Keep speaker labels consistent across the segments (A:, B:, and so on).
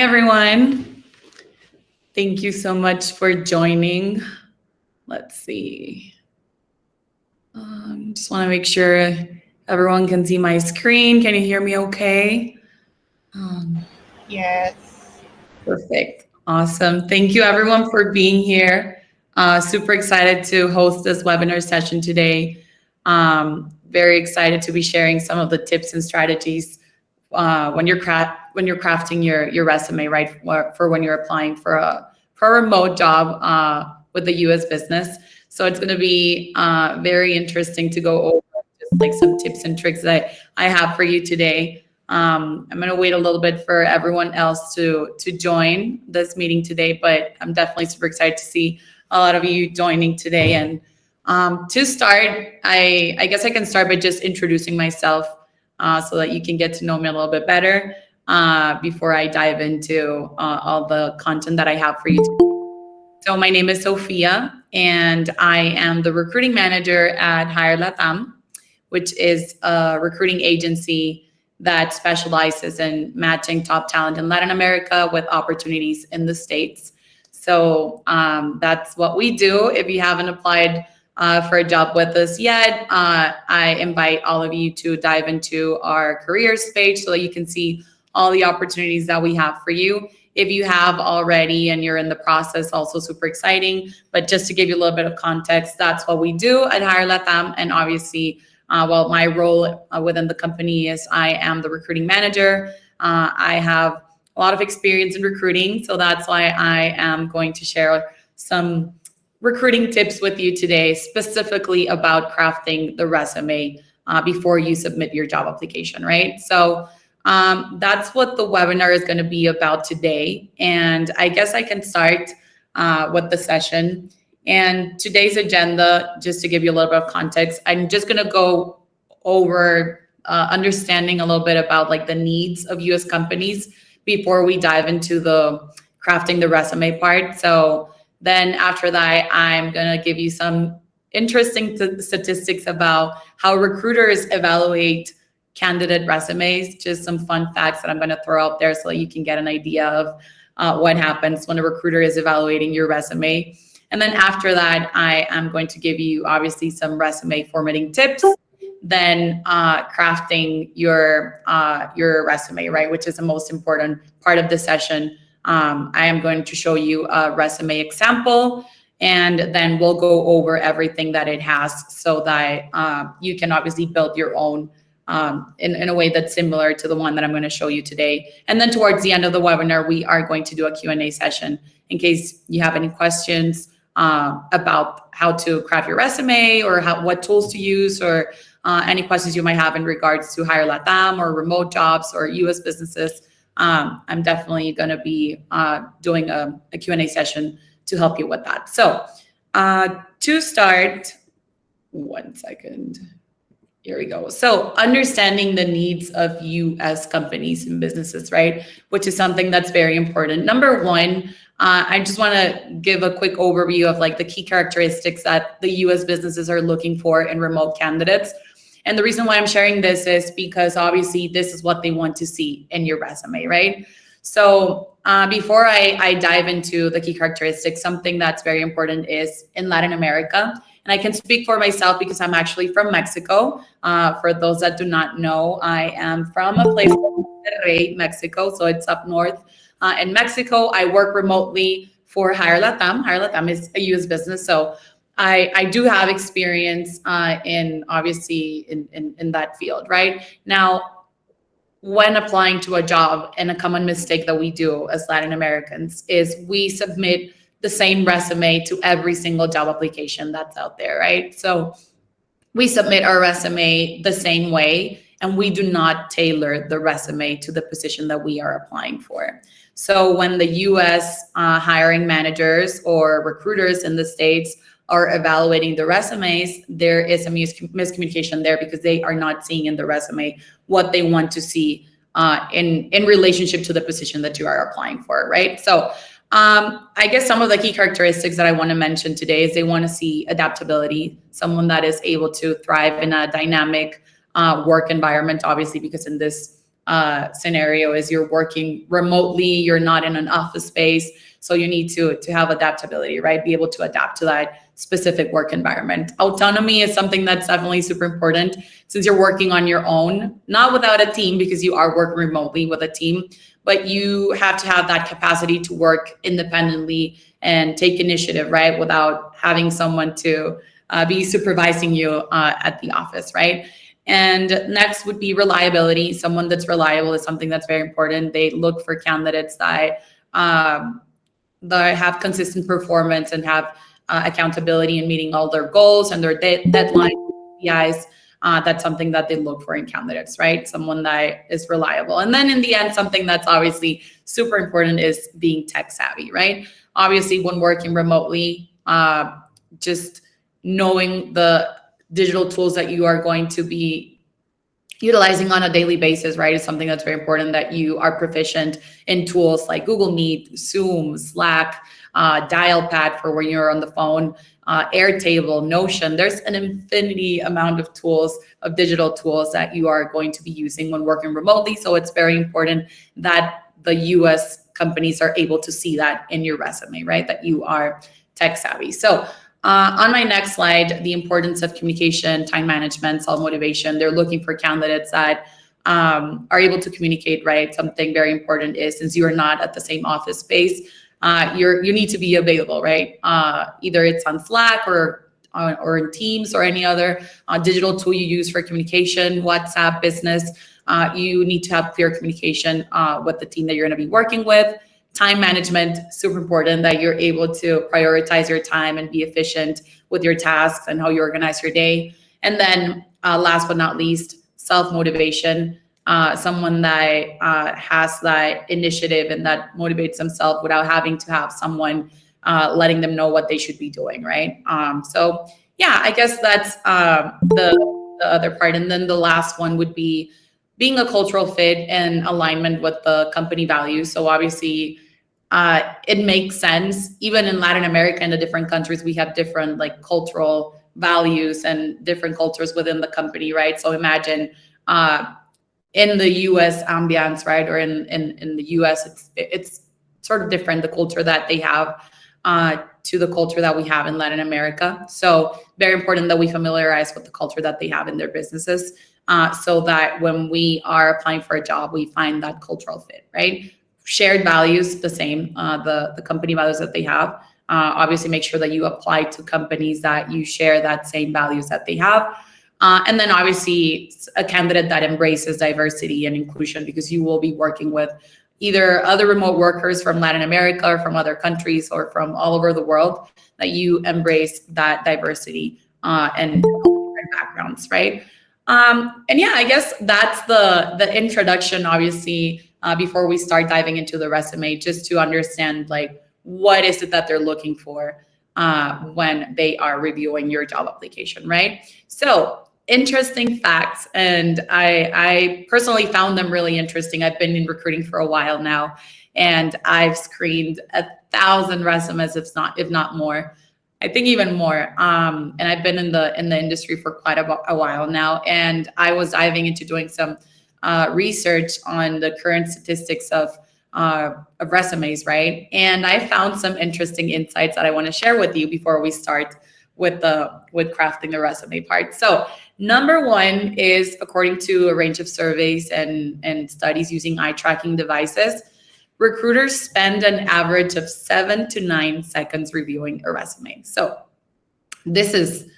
A: everyone. Thank you so much for joining. Let's see. Just want to make sure everyone can see my screen. Can you hear me okay?
B: Yes.
A: Perfect. Awesome. Thank you, everyone, for being here. Super excited to host this webinar session today. Very excited to be sharing some of the tips and strategies when you're crafting your resume, right? For when you're applying for a remote job with the U.S. business. So it's going to be very interesting to go over just like some tips and tricks that I have for you today. I'm going to wait a little bit for everyone else to join this meeting today, but I'm definitely super excited to see a lot of you joining today. And to start, I guess I can start by just introducing myself so that you can get to know me a little bit better before I dive into all the content that I have for you today. So my name is Sophia, and I am the recruiting manager at Hire Latam, which is a recruiting agency that specializes in matching top talent in Latin America with opportunities in the States. So that's what we do. If you haven't applied for a job with us yet, I invite all of you to dive into our careers page so that you can see all the opportunities that we have for you. If you have already and you're in the process, also super exciting. But just to give you a little bit of context, that's what we do at Hire Latam. And obviously, my role within the company is I am the recruiting manager. I have a lot of experience in recruiting, so that's why I am going to share some recruiting tips with you today, specifically about crafting the resume before you submit your job application, right? So that's what the webinar is going to be about today. And I guess I can start with the session. And today's agenda, just to give you a little bit of context, I'm just going to go over understanding a little bit about like the needs of U.S. companies before we dive into the crafting the resume part. So then after that, I'm going to give you some interesting statistics about how recruiters evaluate candidate resumes, just some fun facts that I'm going to throw out there so that you can get an idea of what happens when a recruiter is evaluating your resume. And then after that, I am going to give you obviously some resume formatting tips, then crafting your resume, right, which is the most important part of the session. I am going to show you a resume example, and then we'll go over everything that it has so that you can obviously build your own in a way that's similar to the one that I'm going to show you today. And then towards the end of the webinar, we are going to do a Q&A session in case you have any questions about how to craft your resume or what tools to use, or any questions you might have in regards to Hire Latam or remote jobs or U.S. businesses. I'm definitely going to be doing a Q&A session to help you with that. So to start, one second. Here we go. So understanding the needs of U.S. companies and businesses, right? Which is something that's very important. Number one, I just want to give a quick overview of like the key characteristics that the U.S. businesses are looking for in remote candidates. And the reason why I'm sharing this is because obviously this is what they want to see in your resume, right? So before I dive into the key characteristics, something that's very important is in Latin America. And I can speak for myself because I'm actually from Mexico. For those that do not know, I am from a place called Monterrey, Mexico. So it's up north in Mexico. I work remotely for Hire Latam. Hire Latam is a U.S. business. So I do have experience in that field, right? Now, when applying to a job, and a common mistake that we do as Latin Americans is we submit the same resume to every single job application that's out there, right? So we submit our resume the same way, and we do not tailor the resume to the position that we are applying for. So when the U.S. Hiring managers or recruiters in the States are evaluating the resumes, there is a miscommunication there because they are not seeing in the resume what they want to see in relationship to the position that you are applying for, right? So I guess some of the key characteristics that I want to mention today is they want to see adaptability, someone that is able to thrive in a dynamic work environment, obviously, because in this scenario is you're working remotely, you're not in an office space, so you need to have adaptability, right? Be able to adapt to that specific work environment. Autonomy is something that's definitely super important since you're working on your own, not without a team because you are working remotely with a team, but you have to have that capacity to work independently and take initiative, right? Without having someone to be supervising you at the office, right? And next would be reliability. Someone that's reliable is something that's very important. They look for candidates that have consistent performance and have accountability in meeting all their goals and their deadlines, KPIs. That's something that they look for in candidates, right? Someone that is reliable. And then in the end, something that's obviously super important is being tech savvy, right? Obviously, when working remotely, just knowing the digital tools that you are going to be utilizing on a daily basis, right, is something that's very important, that you are proficient in tools like Google Meet, Zoom, Slack, Dialpad for when you're on the phone, Airtable, Notion. There's an infinity amount of tools, of digital tools that you are going to be using when working remotely. So it's very important that the US companies are able to see that in your resume, right, that you are tech savvy. So on my next slide, the importance of communication, time management, self-motivation. They're looking for candidates that are able to communicate, right? Something very important is, since you are not at the same office space, you need to be available, right? Either it's on Slack or in Teams or any other digital tool you use for communication, WhatsApp, business. You need to have clear communication with the team that you're going to be working with. Time management, super important, that you're able to prioritize your time and be efficient with your tasks and how you organize your day. And then last but not least, self-motivation, someone that has that initiative and that motivates themselves without having to have someone letting them know what they should be doing, right? So yeah, I guess that's the other part. And then the last one would be being a cultural fit and alignment with the company values. So obviously, it makes sense. Even in Latin America and the different countries, we have different like cultural values and different cultures within the company, right? So imagine in the US ambiance, right, or in the US, it's sort of different, the culture that they have to the culture that we have in Latin America. So very important that we familiarize with the culture that they have in their businesses. So that when we are applying for a job, we find that cultural fit, right? Shared values, the same, the company values that they have. Obviously, make sure that you apply to companies that you share that same values that they have. And then obviously a candidate that embraces diversity and inclusion, because you will be working with either other remote workers from Latin America or from other countries or from all over the world, that you embrace that diversity and different backgrounds, right? And yeah, I guess that's the introduction, obviously, before we start diving into the resume, just to understand like what is it that they're looking for when they are reviewing your job application, right? So interesting facts, and I personally found them really interesting. I've been in recruiting for a while now, and I've screened 1,000 resumes, if not more. I think even more. And I've been in the industry for quite a while now, and I was diving into doing some research on the current statistics of resumes, right? And I found some interesting insights that I want to share with you before we start with crafting the resume part. So number one is, according to a range of surveys and studies using eye tracking devices, recruiters spend an average of 7 to 9 seconds reviewing a resume. So this is,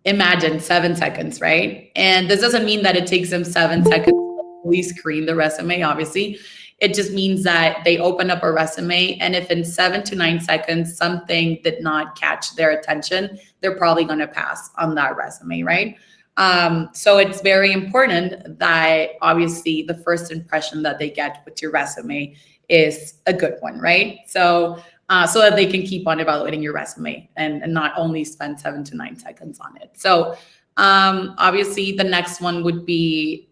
A: imagine 7 seconds, right? And this doesn't mean that it takes them 7 seconds to fully screen the resume, obviously. It just means that they open up a resume, and if in 7 to 9 seconds something did not catch their attention, they're probably going to pass on that resume, right? So it's very important that obviously the first impression that they get with your resume is a good one, right? So that they can keep on evaluating your resume and not only spend 7 to 9 seconds on it. So obviously the next one would be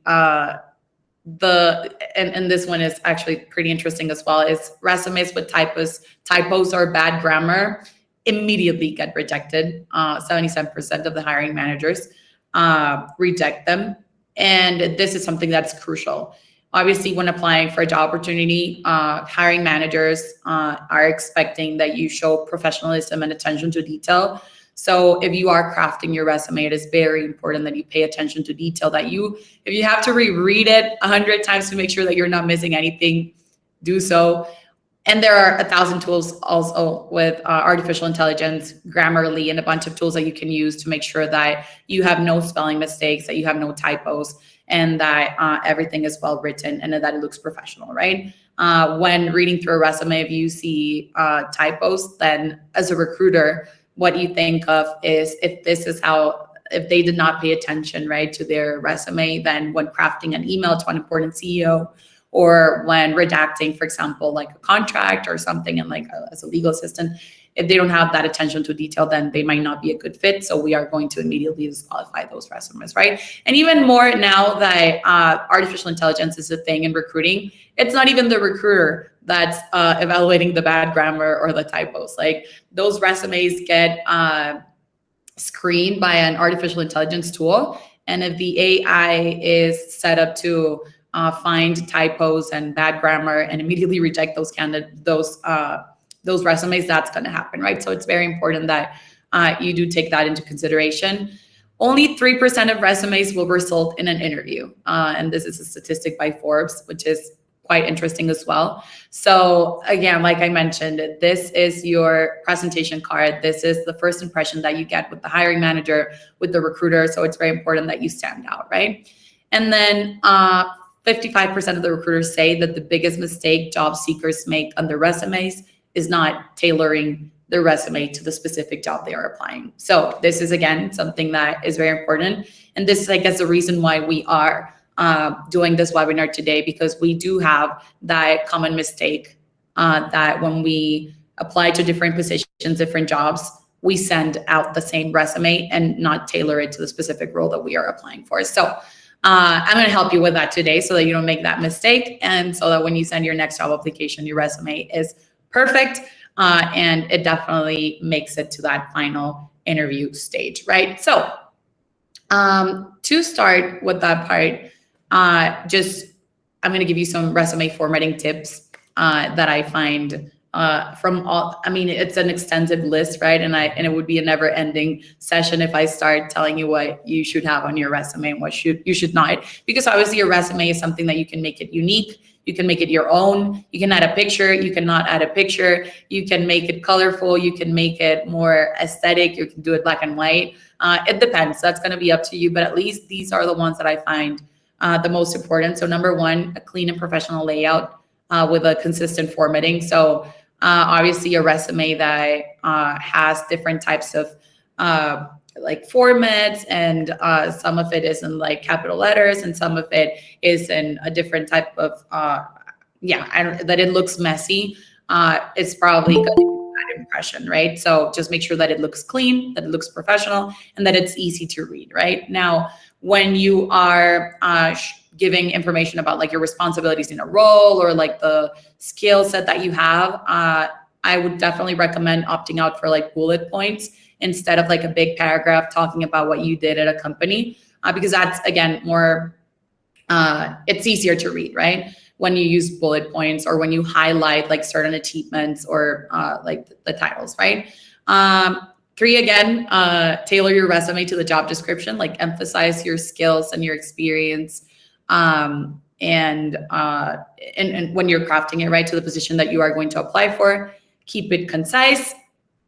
A: and this one is actually pretty interesting as well, is resumes with typos or bad grammar immediately get rejected. 77% of the hiring managers reject them. And this is something that's crucial. Obviously, when applying for a job opportunity, hiring managers are expecting that you show professionalism and attention to detail. So if you are crafting your resume, it is very important that you pay attention to detail, that if you have to reread it 100 times to make sure that you're not missing anything, do so. And there are 1,000 tools also with artificial intelligence, Grammarly, and a bunch of tools that you can use to make sure that you have no spelling mistakes, that you have no typos, and that everything is well written and that it looks professional, right? When reading through a resume, if you see typos, then as a recruiter, what you think of is if they did not pay attention, right, to their resume, then when crafting an email to an important CEO, or when redacting, for example, like a contract or something, and like as a legal assistant, if they don't have that attention to detail, then they might not be a good fit. So we are going to immediately disqualify those resumes, right? And even more now that artificial intelligence is a thing in recruiting, it's not even the recruiter that's evaluating the bad grammar or the typos. Like those resumes get screened by an artificial intelligence tool. And if the AI is set up to find typos and bad grammar and immediately reject those resumes, that's going to happen, right? So it's very important that you do take that into consideration. Only 3% of resumes will result in an interview. And this is a statistic by Forbes, which is quite interesting as well. So again, like I mentioned, this is your presentation card. This is the first impression that you get with the hiring manager, with the recruiter. So it's very important that you stand out, right? And then 55% of the recruiters say that the biggest mistake job seekers make on their resumes is not tailoring their resume to the specific job they are applying. So this is, again, something that is very important. And this is, I guess, the reason why we are doing this webinar today, because we do have that common mistake that when we apply to different positions, different jobs, we send out the same resume and not tailor it to the specific role that we are applying for. So I'm going to help you with that today so that you don't make that mistake, and so that when you send your next job application, your resume is perfect and it definitely makes it to that final interview stage, right? So to start with that part, I'm going to give you some resume formatting tips that I find from all. I mean, it's an extensive list, right? And it would be a never-ending session if I start telling you what you should have on your resume and what you should not, because obviously your resume is something that you can make it unique. You can make it your own. You can add a picture. You cannot add a picture. You can make it colorful. You can make it more aesthetic. You can do it black and white. It depends. That's going to be up to you. But at least these are the ones that I find the most important. So number one, a clean and professional layout with a consistent formatting. So obviously a resume that has different types of like formats, and some of it is in like capital letters, and some of it is in a different type of that it looks messy. It's probably going to give that impression, right? So just make sure that it looks clean, that it looks professional, and that it's easy to read, right? Now, when you are giving information about like your responsibilities in a role or like the skill set that you have, I would definitely recommend opting out for like bullet points instead of like a big paragraph talking about what you did at a company, because that's, again, more, it's easier to read, right? When you use bullet points or when you highlight like certain achievements or like the titles, right? 3, again, tailor your resume to the job description, like emphasize your skills and your experience, and when you're crafting it, right, to the position that you are going to apply for. Keep it concise.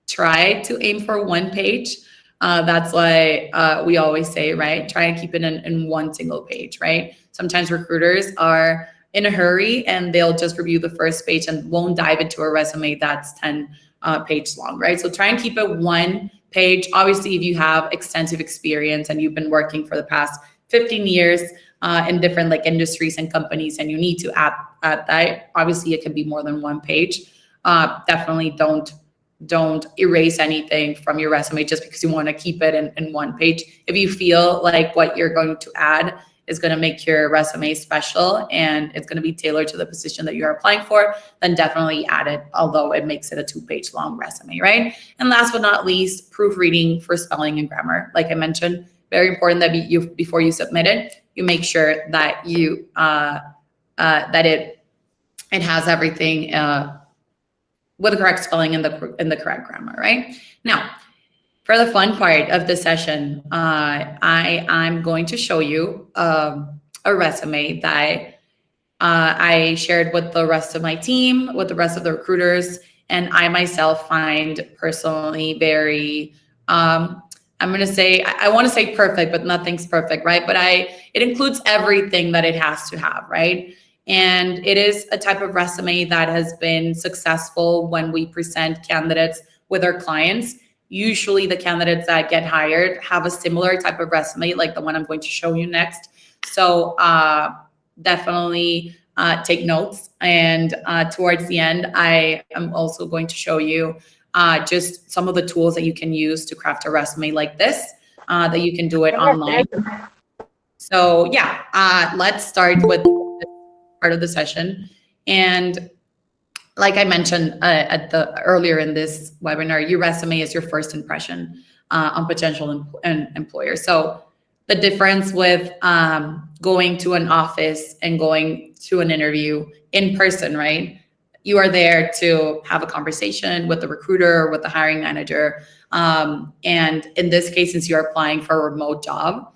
A: Try to aim for 1 page. That's why we always say, right, try and keep it in 1 single page, right? Sometimes recruiters are in a hurry and they'll just review the first page and won't dive into a resume that's 10 pages long, right? So try and keep it 1 page. Obviously, if you have extensive experience and you've been working for the past 15 years in different like industries and companies, and you need to add that, obviously it can be more than 1 page. Definitely don't erase anything from your resume just because you want to keep it in 1 page. If you feel like what you're going to add is going to make your resume special and it's going to be tailored to the position that you're applying for, then definitely add it, although it makes it a 2-page long resume, right? And last but not least, proofreading for spelling and grammar. Like I mentioned, very important that before you submit it, you make sure that you that it has everything with the correct spelling and the correct grammar, right? Now, for the fun part of the session, I'm going to show you a resume that I shared with the rest of my team, with the rest of the recruiters, and I myself find personally very, I'm going to say, I want to say perfect, but nothing's perfect, right? But it includes everything that it has to have, right? And it is a type of resume that has been successful when we present candidates with our clients. Usually the candidates that get hired have a similar type of resume, like the one I'm going to show you next. So definitely take notes. And towards the end, I am also going to show you just some of the tools that you can use to craft a resume like this, that you can do it online. So yeah, let's start with this part of the session. And like I mentioned earlier in this webinar, your resume is your first impression on potential employers. So the difference with going to an office and going to an interview in person, right? You are there to have a conversation with the recruiter or with the hiring manager. And in this case, since you're applying for a remote job,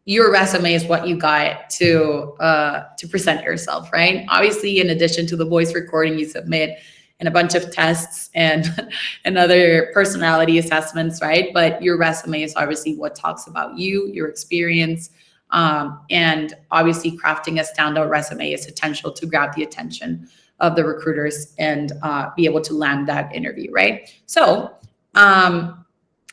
A: your resume is what you got to present yourself, right? Obviously, in addition to the voice recording you submit and a bunch of tests and other personality assessments, right? But your resume is obviously what talks about you, your experience, and obviously crafting a standout resume is essential to grab the attention of the recruiters and be able to land that interview, right? So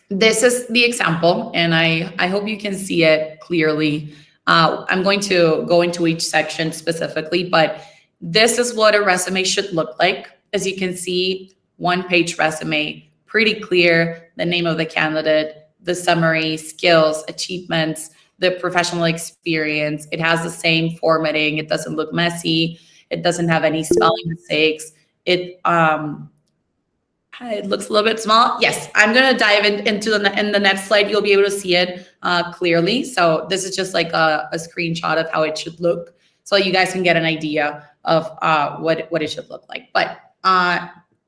A: this is the example, and I hope you can see it clearly. I'm going to go into each section specifically, but this is what a resume should look like. As you can see, one-page resume, pretty clear, the name of the candidate, the summary, skills, achievements, the professional experience. It has the same formatting. It doesn't look messy. It doesn't have any spelling mistakes. It looks a little bit small. Yes, I'm going to dive into in the next slide. You'll be able to see it clearly. So this is just like a screenshot of how it should look, so you guys can get an idea of what it should look like. But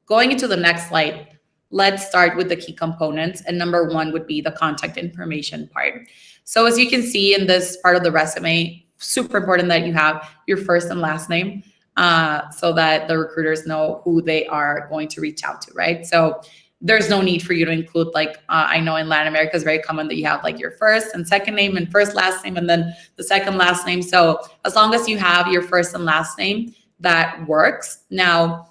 A: going into the next slide, let's start with the key components. And number one would be the contact information part. So as you can see in this part of the resume, super important that you have your first and last name, so that the recruiters know who they are going to reach out to, right? So there's no need for you to include, like, I know in Latin America it's very common that you have like your first and second name and first last name and then the second last name. So as long as you have your first and last name, that works. Now,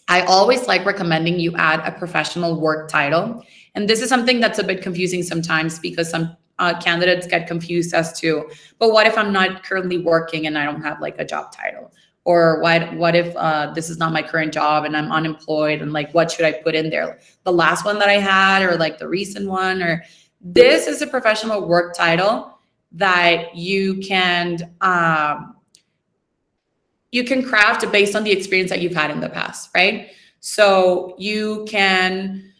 A: I always like recommending you add a professional work title. And this is something that's a bit confusing sometimes, because some candidates get confused as to, but what if I'm not currently working and I don't have like a job title? Or what if this is not my current job and I'm unemployed, and like, what should I put in there? The last one that I had, or like the recent one? Or this is a professional work title that you can craft based on the experience that you've had in the past, right? So you can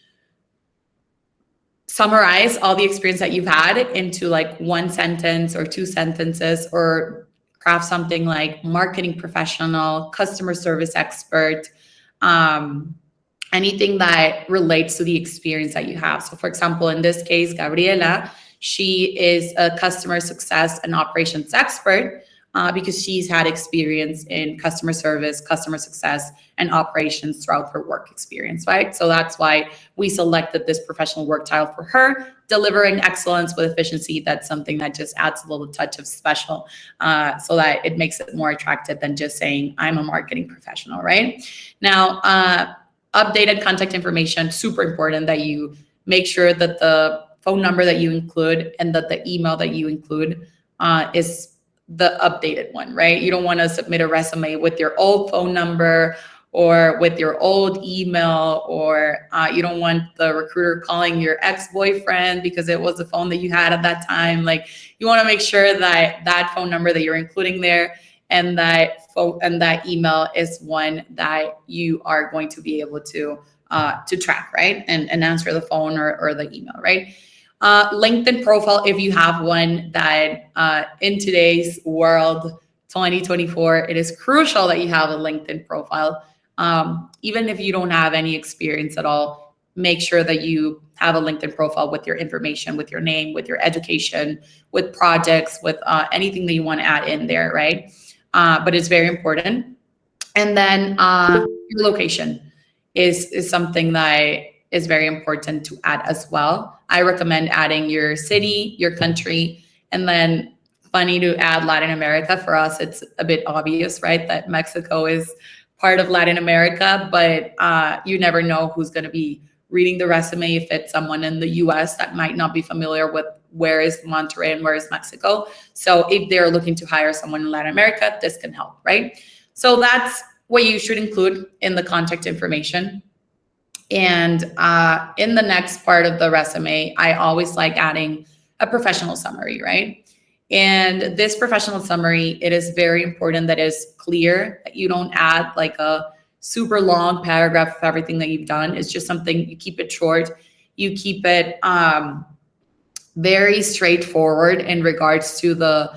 A: summarize all the experience that you've had into like one sentence or two sentences, or craft something like marketing professional, customer service expert, anything that relates to the experience that you have. So for example, in this case, Gabriela, she is a customer success and operations expert, because she's had experience in customer service, customer success, and operations throughout her work experience, right? So that's why we selected this professional work title for her. Delivering excellence with efficiency, that's something that just adds a little touch of special, so that it makes it more attractive than just saying, I'm a marketing professional, right? Now, updated contact information, super important that you make sure that the phone number that you include and that the email that you include is the updated one, right? You don't want to submit a resume with your old phone number or with your old email, or you don't want the recruiter calling your ex-boyfriend because it was the phone that you had at that time. Like, you want to make sure that that phone number that you're including there and that phone and that email is one that you are going to be able to track, right? And answer the phone or the email, right? LinkedIn profile, if you have one, that in today's world 2024, it is crucial that you have a LinkedIn profile. Even if you don't have any experience at all, make sure that you have a LinkedIn profile with your information, with your name, with your education, with projects, with anything that you want to add in there, right? But it's very important. And then your location is something that is very important to add as well. I recommend adding your city, your country, and then funny to add Latin America. For us, it's a bit obvious, right, that Mexico is part of Latin America, but you never know who's going to be reading the resume if it's someone in the US that might not be familiar with where is Monterrey and where is Mexico. So if they're looking to hire someone in Latin America, this can help, right? So that's what you should include in the contact information. And in the next part of the resume, I always like adding a professional summary, right? And this professional summary, it is very important that it's clear, that you don't add like a super long paragraph of everything that you've done. It's just something, you keep it short, you keep it very straightforward in regards to the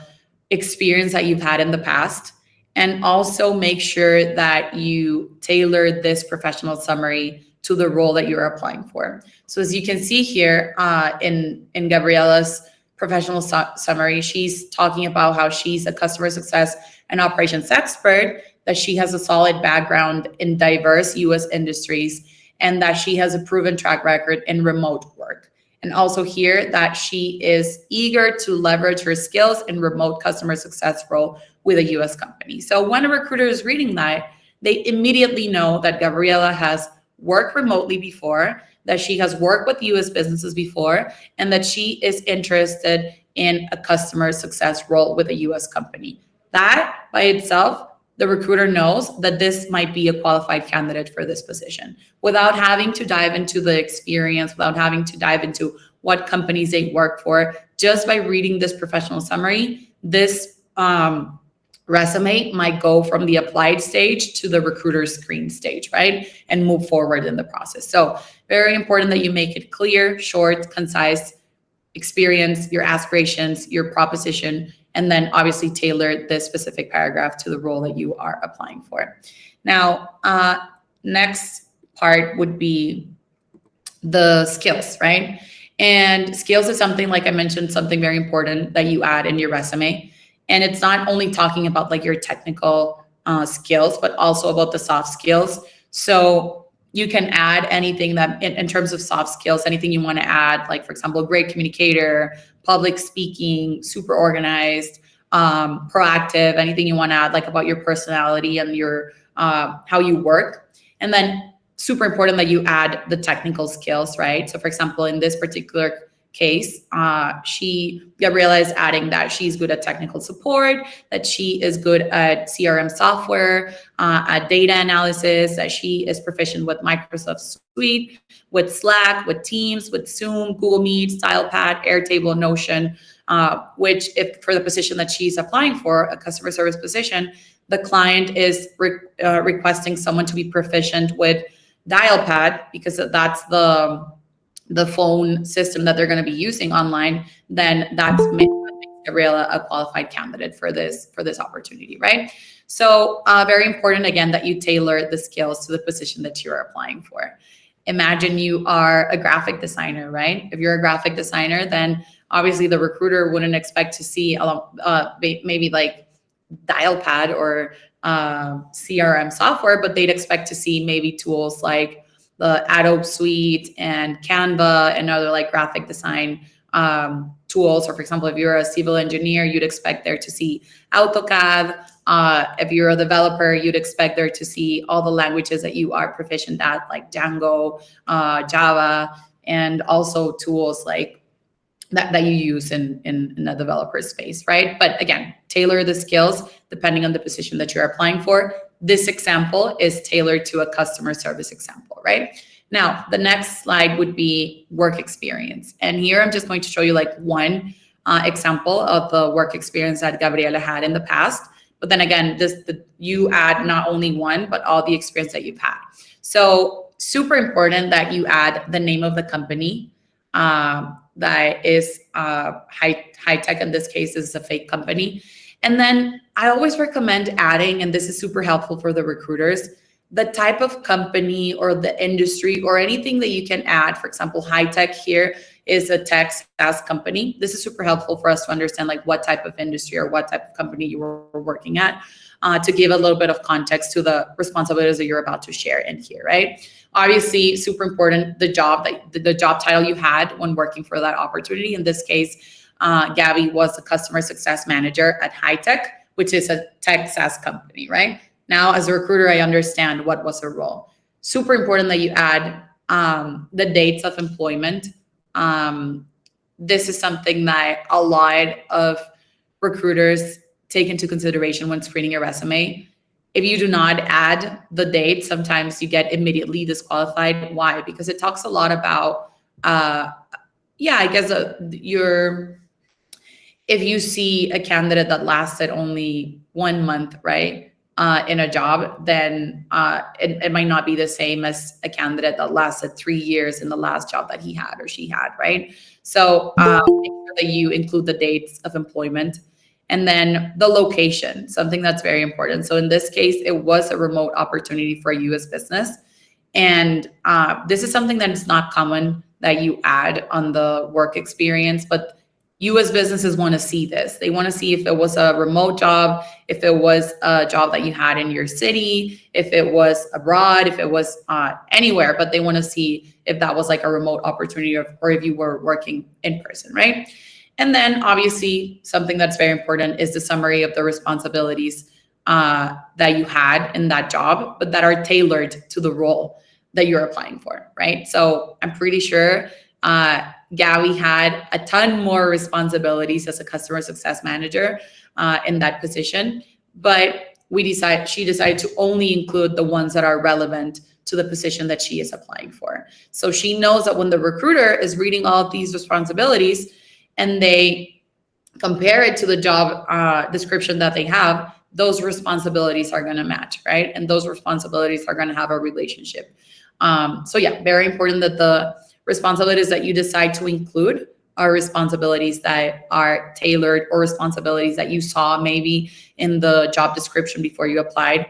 A: experience that you've had in the past. And also make sure that you tailor this professional summary to the role that you're applying for. So as you can see here in Gabriela's professional summary, she's talking about how she's a customer success and operations expert, that she has a solid background in diverse US industries, and that she has a proven track record in remote work. And also here that she is eager to leverage her skills in remote customer success role with a US company. So when a recruiter is reading that, they immediately know that Gabriela has worked remotely before, that she has worked with US businesses before, and that she is interested in a customer success role with a US company. That by itself, the recruiter knows that this might be a qualified candidate for this position without having to dive into the experience, without having to dive into what companies they work for. Just by reading this professional summary, this resume might go from the applied stage to the recruiter screen stage, right? And move forward in the process. So very important that you make it clear, short, concise, experience, your aspirations, your proposition, and then obviously tailor this specific paragraph to the role that you are applying for. Now, next part would be the skills, right? And skills is something, like I mentioned, something very important that you add in your resume. And it's not only talking about like your technical skills, but also about the soft skills. So you can add anything that in terms of soft skills, anything you want to add, like for example, great communicator, public speaking, super organized, proactive, anything you want to add like about your personality and your how you work. And then super important that you add the technical skills, right? So for example, in this particular case, Gabriela is adding that she's good at technical support, that she is good at CRM software, at data analysis, that she is proficient with Microsoft Suite, with Slack, with Teams, with Zoom, Google Meet, StylePad, Airtable, Notion, which if for the position that she's applying for, a customer service position, the client is requesting someone to be proficient with Dialpad, because that's the phone system that they're going to be using online, then that's makes Gabriela a qualified candidate for this opportunity, right? So very important, again, that you tailor the skills to the position that you're applying for. Imagine you are a graphic designer, right? If you're a graphic designer, then obviously the recruiter wouldn't expect to see maybe like Dialpad or CRM software, but they'd expect to see maybe tools like the Adobe Suite and Canva and other like graphic design tools. Or for example, if you're a civil engineer, you'd expect there to see AutoCAD. If you're a developer, you'd expect there to see all the languages that you are proficient at, like Django, Java, and also tools like that you use in the developer space, right? But again, tailor the skills depending on the position that you're applying for. This example is tailored to a customer service example, right? Now, the next slide would be work experience. And here I'm just going to show you like one example of the work experience that Gabriela had in the past. But then again, you add not only one, but all the experience that you've had. So super important that you add the name of the company. That is high tech. In this case, is a fake company. And then I always recommend adding, and this is super helpful for the recruiters, the type of company or the industry or anything that you can add. For example, high tech here is a tech SaaS company. This is super helpful for us to understand like what type of industry or what type of company you were working at, to give a little bit of context to the responsibilities that you're about to share in here, right? Obviously, super important, the job title you had when working for that opportunity. In this case, Gabby was a customer success manager at High Tech, which is a tech SaaS company, right? Now, as a recruiter, I understand what was her role. Super important that you add the dates of employment. This is something that a lot of recruiters take into consideration when screening your resume. If you do not add the date, sometimes you get immediately disqualified. Why? Because it talks a lot about, I guess if you see a candidate that lasted only 1 month, right, in a job, then it might not be the same as a candidate that lasted 3 years in the last job that he had or she had, right? So make sure that you include the dates of employment. And then the location, something that's very important. So in this case, it was a remote opportunity for a US business. And this is something that is not common that you add on the work experience, but US businesses want to see this. They want to see if it was a remote job, if it was a job that you had in your city, if it was abroad, if it was anywhere, but they want to see if that was like a remote opportunity or if you were working in person, right? And then obviously something that's very important is the summary of the responsibilities that you had in that job, but that are tailored to the role that you're applying for, right? So I'm pretty sure Gabby had a ton more responsibilities as a customer success manager in that position, but she decided to only include the ones that are relevant to the position that she is applying for. So she knows that when the recruiter is reading all of these responsibilities and they compare it to the job description that they have, those responsibilities are going to match, right? And those responsibilities are going to have a relationship. So yeah, very important that the responsibilities that you decide to include are responsibilities that are tailored or responsibilities that you saw maybe in the job description before you applied.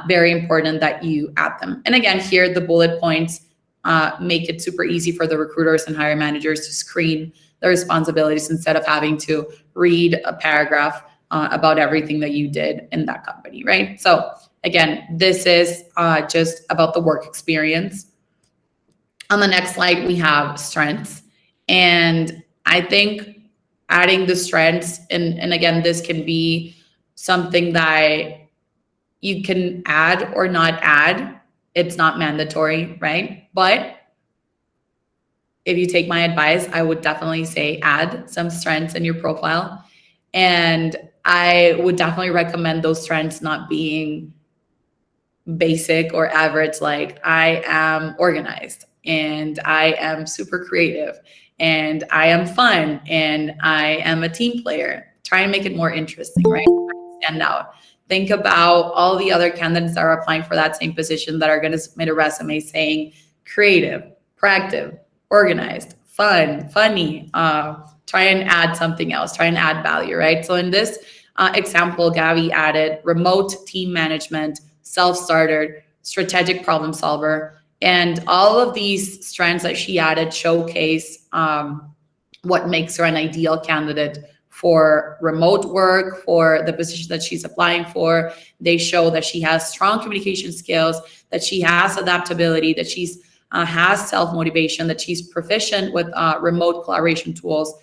A: Very important that you add them. And again, here the bullet points make it super easy for the recruiters and hiring managers to screen the responsibilities instead of having to read a paragraph about everything that you did in that company, right? So again, this is just about the work experience. On the next slide, we have strengths. And I think adding the strengths, and again, this can be something that you can add or not add. It's not mandatory, right? But if you take my advice, I would definitely say add some strengths in your profile. And I would definitely recommend those strengths not being basic or average, like I am organized and I am super creative and I am fun and I am a team player. Try and make it more interesting, right? Stand out. Think about all the other candidates that are applying for that same position that are going to submit a resume saying creative, proactive, organized, fun, funny. Try and add something else. Try and add value, right? So in this example, Gabby added remote team management, self-starter, strategic problem solver, and all of these strengths that she added showcase what makes her an ideal candidate for remote work, for the position that she's applying for. They show that she has strong communication skills, that she has adaptability, that she's has self-motivation, that she's proficient with remote collaboration tools,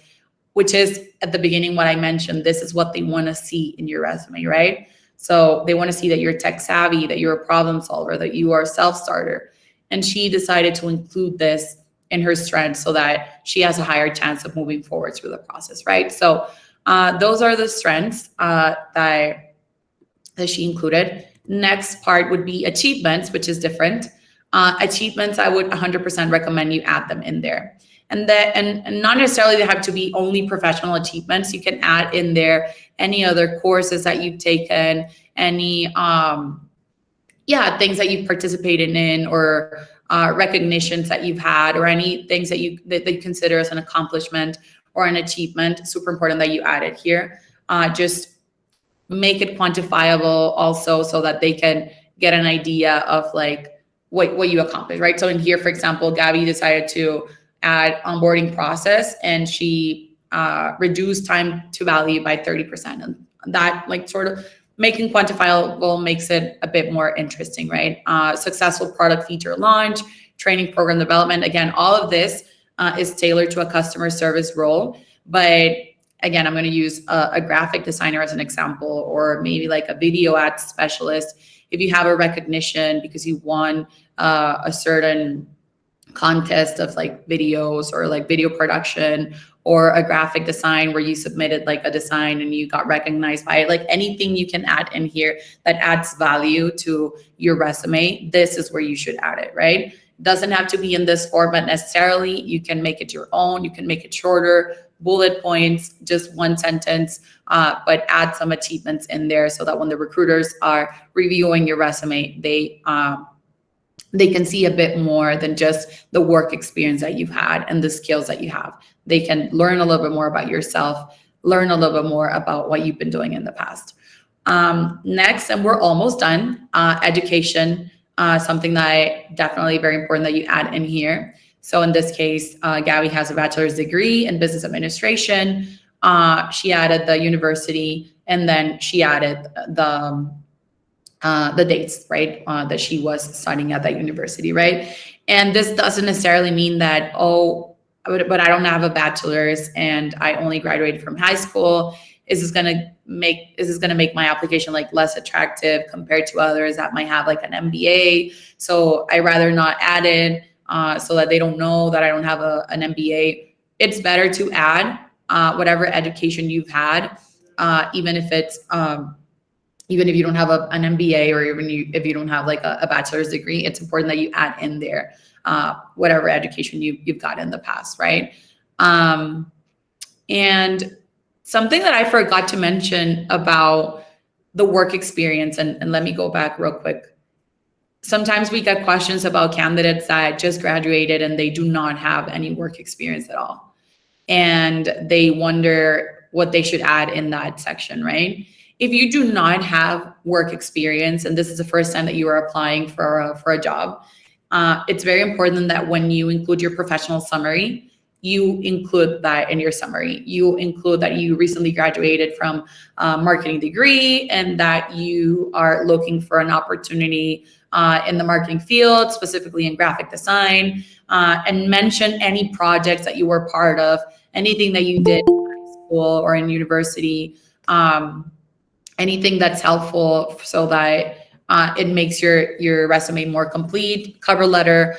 A: which is at the beginning what I mentioned. This is what they want to see in your resume, right? So they want to see that you're tech savvy, that you're a problem solver, that you are a self-starter. And she decided to include this in her strengths so that she has a higher chance of moving forward through the process, right? So those are the strengths that she included. Next part would be achievements, which is different. Achievements, I would 100% recommend you add them in there. And not necessarily they have to be only professional achievements. You can add in there any other courses that you've taken, any things that you've participated in, or recognitions that you've had, or any things that you consider as an accomplishment or an achievement. Super important that you add it here. Just make it quantifiable also so that they can get an idea of like what you accomplished, right? So in here, for example, Gabby decided to add onboarding process, and she reduced time to value by 30%. And that like sort of making quantifiable makes it a bit more interesting, right? Successful product feature launch, training program development. Again, all of this is tailored to a customer service role. But again, I'm going to use a graphic designer as an example, or maybe like a video ad specialist. If you have a recognition because you won a certain contest of like videos or like video production, or a graphic design where you submitted like a design and you got recognized by it, like anything you can add in here that adds value to your resume, this is where you should add it, right? Doesn't have to be in this format necessarily. You can make it your own. You can make it shorter, bullet points, just one sentence, but add some achievements in there so that when the recruiters are reviewing your resume, they can see a bit more than just the work experience that you've had and the skills that you have. They can learn a little bit more about yourself, learn a little bit more about what you've been doing in the past. Next, and we're almost done, education, something that definitely very important that you add in here. So in this case, Gabby has a bachelor's degree in business administration. She added the university, and then she added the dates, right, that she was studying at that university, right? And this doesn't necessarily mean that, oh, but I don't have a bachelor's and I only graduated from high school. Is this gonna make my application like less attractive compared to others that might have like an MBA? So I rather not add it so that they don't know that I don't have an MBA. It's better to add whatever education you've had, even if it's even if you don't have an MBA, or even if you don't have like a bachelor's degree. It's important that you add in there whatever education you've got in the past, right? And something that I forgot to mention about the work experience, and let me go back real quick. Sometimes we get questions about candidates that just graduated and they do not have any work experience at all. And they wonder what they should add in that section, right? If you do not have work experience, and this is the first time that you are applying for a job, it's very important that when you include your professional summary, you include that in your summary. You include that you recently graduated from a marketing degree and that you are looking for an opportunity in the marketing field, specifically in graphic design, and mention any projects that you were part of, anything that you did in high school or in university, anything that's helpful so that it makes your resume more complete. Cover letter,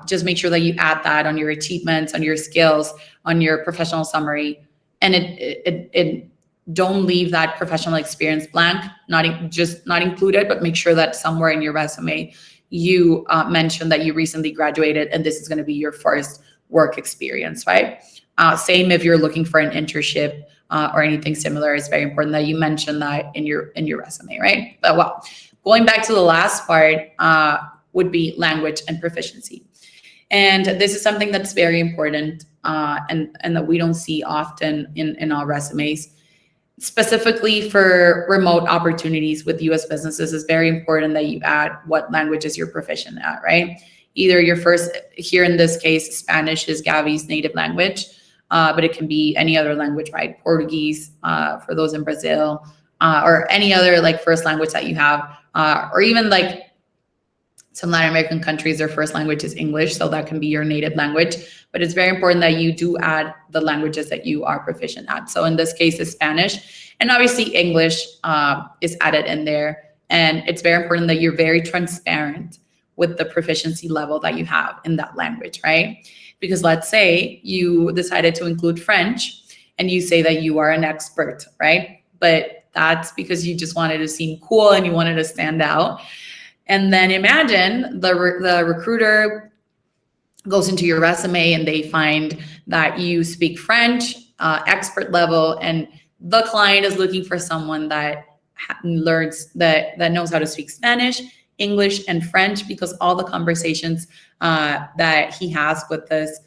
A: just make sure that you add that on your achievements, on your skills, on your professional summary. And it don't leave that professional experience blank, not included, but make sure that somewhere in your resume you mention that you recently graduated and this is going to be your first work experience, right? Same if you're looking for an internship or anything similar. It's very important that you mention that in your resume, right? But well, going back to the last part would be language and proficiency. And this is something that's very important and that we don't see often in our resumes. Specifically for remote opportunities with US businesses, it's very important that you add what languages you're proficient at, right? Either your first, here in this case, Spanish is Gabby's native language, but it can be any other language, right? Portuguese for those in Brazil, or any other like first language that you have, or even like some Latin American countries, their first language is English, so that can be your native language. But it's very important that you do add the languages that you are proficient at. So in this case, it's Spanish, and obviously English is added in there. And it's very important that you're very transparent with the proficiency level that you have in that language, right? Because let's say you decided to include French and you say that you are an expert, right? But that's because you just wanted to seem cool and you wanted to stand out. And then imagine the recruiter goes into your resume and they find that you speak French, expert level, and the client is looking for someone that that knows how to speak Spanish, English, and French, because all the conversations that he has with this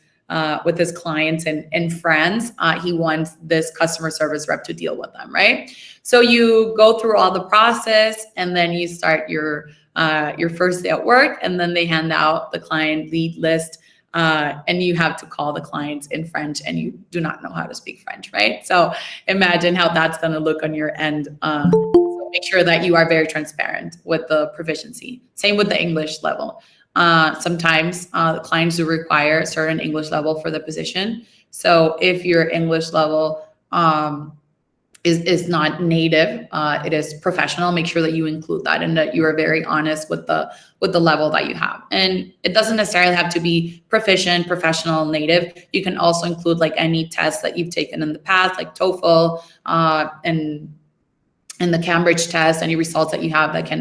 A: with his clients in France. He wants this customer service rep to deal with them, right? So you go through all the process, and then you start your first day at work, and then they hand out the client lead list, and you have to call the clients in French, and you do not know how to speak French, right? So imagine how that's going to look on your end. So make sure that you are very transparent with the proficiency. Same with the English level. Sometimes the clients do require a certain English level for the position. So if your English level is not native, it is professional, make sure that you include that and that you are very honest with the level that you have. And it doesn't necessarily have to be proficient, professional, native. You can also include like any test that you've taken in the past, like TOEFL, and the Cambridge test, any results that you have that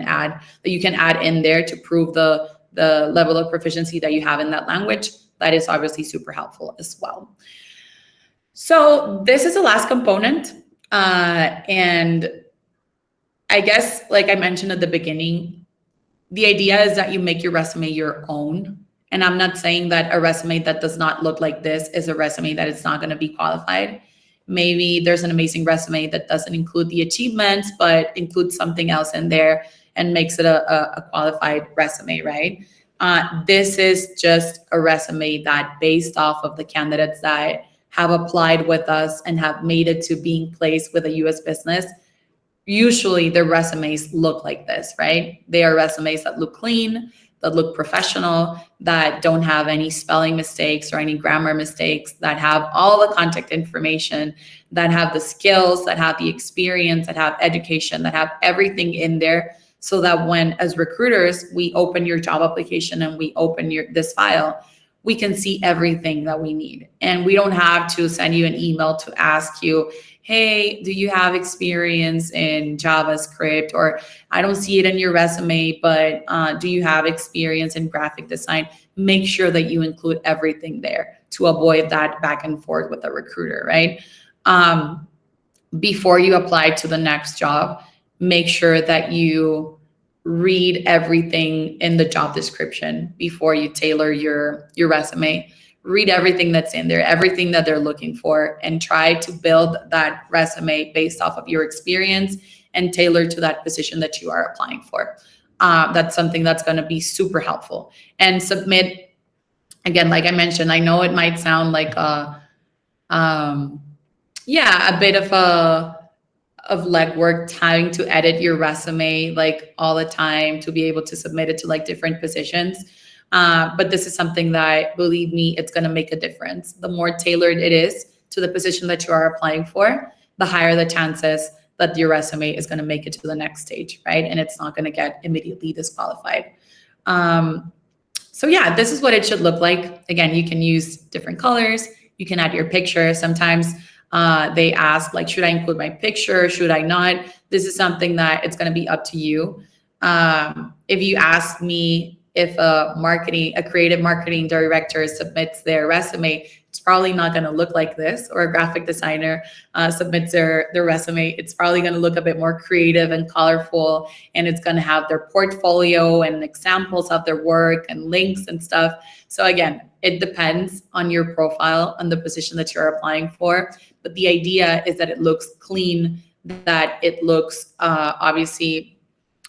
A: you can add in there to prove the level of proficiency that you have in that language. That is obviously super helpful as well. So this is the last component. And I guess, like I mentioned at the beginning, the idea is that you make your resume your own. And I'm not saying that a resume that does not look like this is a resume that is not going to be qualified. Maybe there's an amazing resume that doesn't include the achievements, but includes something else in there and makes it a qualified resume, right? This is just a resume that, based off of the candidates that have applied with us and have made it to being placed with a US business, usually their resumes look like this, right? They are resumes that look clean, that look professional, that don't have any spelling mistakes or any grammar mistakes, that have all the contact information, that have the skills, that have the experience, that have education, that have everything in there, so that when, as recruiters, we open your job application and we open this file, we can see everything that we need. And we don't have to send you an email to ask you, hey, do you have experience in JavaScript? Or I don't see it in your resume, but do you have experience in graphic design? Make sure that you include everything there to avoid that back and forth with the recruiter, right? Before you apply to the next job, make sure that you read everything in the job description before you tailor your resume. Read everything that's in there, everything that they're looking for, and try to build that resume based off of your experience and tailor to that position that you are applying for. That's something that's going to be super helpful. And submit, again, like I mentioned, I know it might sound like a bit of legwork, having to edit your resume like all the time to be able to submit it to like different positions. But this is something that, believe me, it's going to make a difference. The more tailored it is to the position that you are applying for, the higher the chances that your resume is going to make it to the next stage, right? And it's not going to get immediately disqualified. So yeah, this is what it should look like. Again, you can use different colors. You can add your picture. Sometimes they ask, like, should I include my picture? Should I not? This is something that it's going to be up to you. If you ask me if a creative marketing director submits their resume, it's probably not going to look like this, or a graphic designer submits their resume. It's probably going to look a bit more creative and colorful, and it's going to have their portfolio and examples of their work and links and stuff. So again, it depends on your profile and the position that you're applying for. But the idea is that it looks clean, that it looks obviously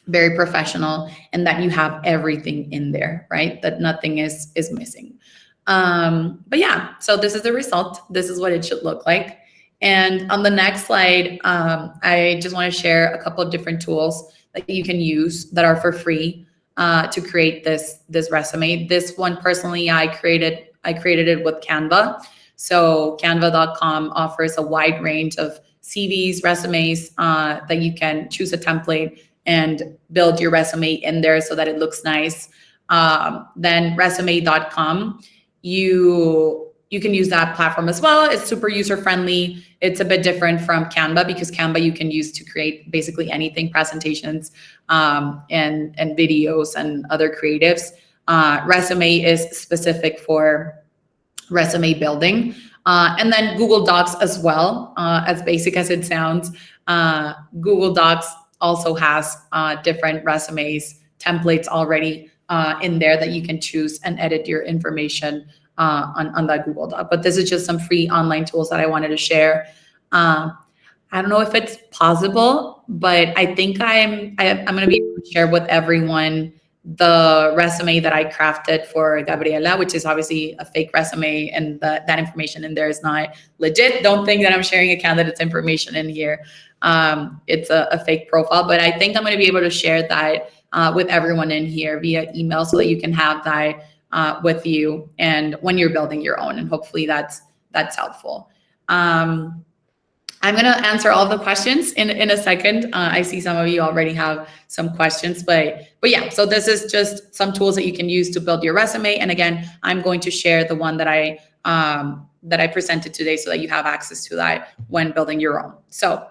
A: very professional, and that you have everything in there, right? That nothing is missing. But yeah, so this is the result. This is what it should look like. And on the next slide, I just want to share a couple of different tools that you can use that are for free to create this resume. This one personally, I created it with Canva. So canva.com offers a wide range of CVs, resumes that you can choose a template and build your resume in there so that it looks nice. Then resume.com, you can use that platform as well. It's super user-friendly. It's a bit different from Canva, because Canva you can use to create basically anything, presentations and videos and other creatives. Resume is specific for resume building. And then Google Docs as well, as basic as it sounds. Google Docs also has different resumes, templates already in there that you can choose and edit your information on that Google Doc. But this is just some free online tools that I wanted to share. I don't know if it's possible, but I think I'm going to be able to share with everyone the resume that I crafted for Gabriela, which is obviously a fake resume, and that information in there is not legit. Don't think that I'm sharing a candidate's information in here. It's a fake profile, but I think I'm going to be able to share that with everyone in here via email so that you can have that with you and when you're building your own, and hopefully that's helpful. I'm going to answer all of the questions in a second. I see some of you already have some questions, but yeah, so this is just some tools that you can use to build your resume. And again, I'm going to share the one that I presented today so that you have access to that when building your own. So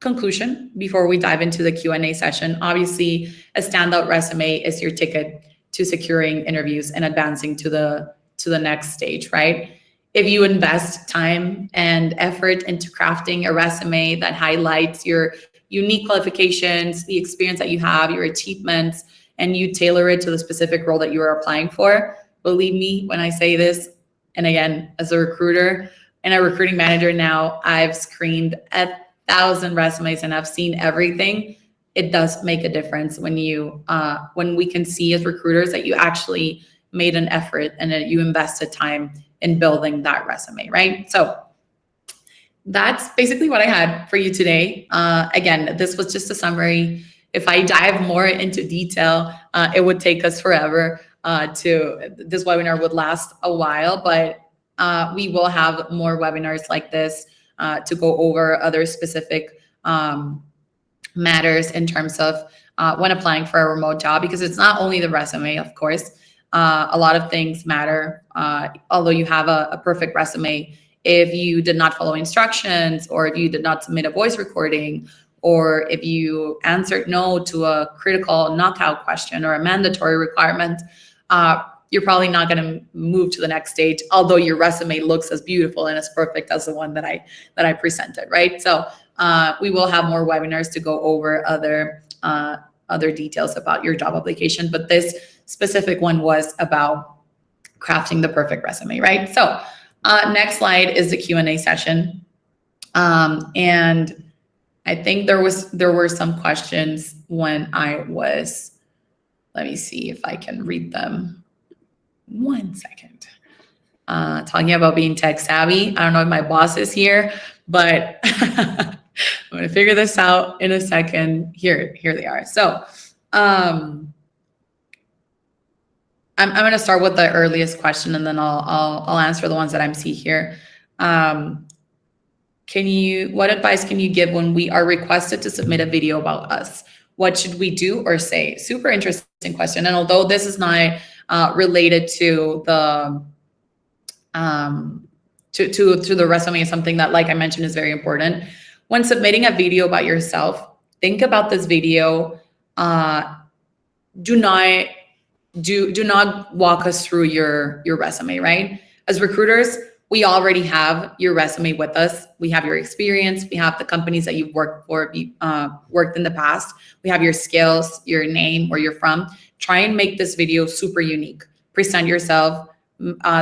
A: conclusion, before we dive into the Q&A session, obviously a standout resume is your ticket to securing interviews and advancing to the next stage, right? If you invest time and effort into crafting a resume that highlights your unique qualifications, the experience that you have, your achievements, and you tailor it to the specific role that you are applying for, believe me when I say this, and again, as a recruiter and a recruiting manager now, I've screened 1,000 resumes and I've seen everything. It does make a difference when we can see as recruiters that you actually made an effort and that you invested time in building that resume, right? So that's basically what I had for you today. Again, this was just a summary. If I dive more into detail, it would take us forever. This webinar would last a while, but we will have more webinars like this to go over other specific matters in terms of when applying for a remote job, because it's not only the resume, of course. A lot of things matter. Although you have a perfect resume, if you did not follow instructions, or if you did not submit a voice recording, or if you answered no to a critical knockout question or a mandatory requirement, you're probably not going to move to the next stage, although your resume looks as beautiful and as perfect as the one that I presented, right? So we will have more webinars to go over other details about your job application, but this specific one was about crafting the perfect resume, right? So next slide is the Q&A session. And I think there were some questions when I was, let me see if I can read them. 1 second. Talking about being tech savvy. I don't know if my boss is here, but I'm going to figure this out in a second. Here they are. So I'm going to start with the earliest question, and then I'll answer the ones that I'm seeing here. What advice can you give when we are requested to submit a video about us? What should we do or say? Super interesting question. And although this is not related to the to the resume, is something that, like I mentioned, is very important. When submitting a video about yourself, think about this video. Do not walk us through your resume, right? As recruiters, we already have your resume with us. We have your experience. We have the companies that you've worked for, worked in the past. We have your skills, your name, where you're from. Try and make this video super unique. Present yourself,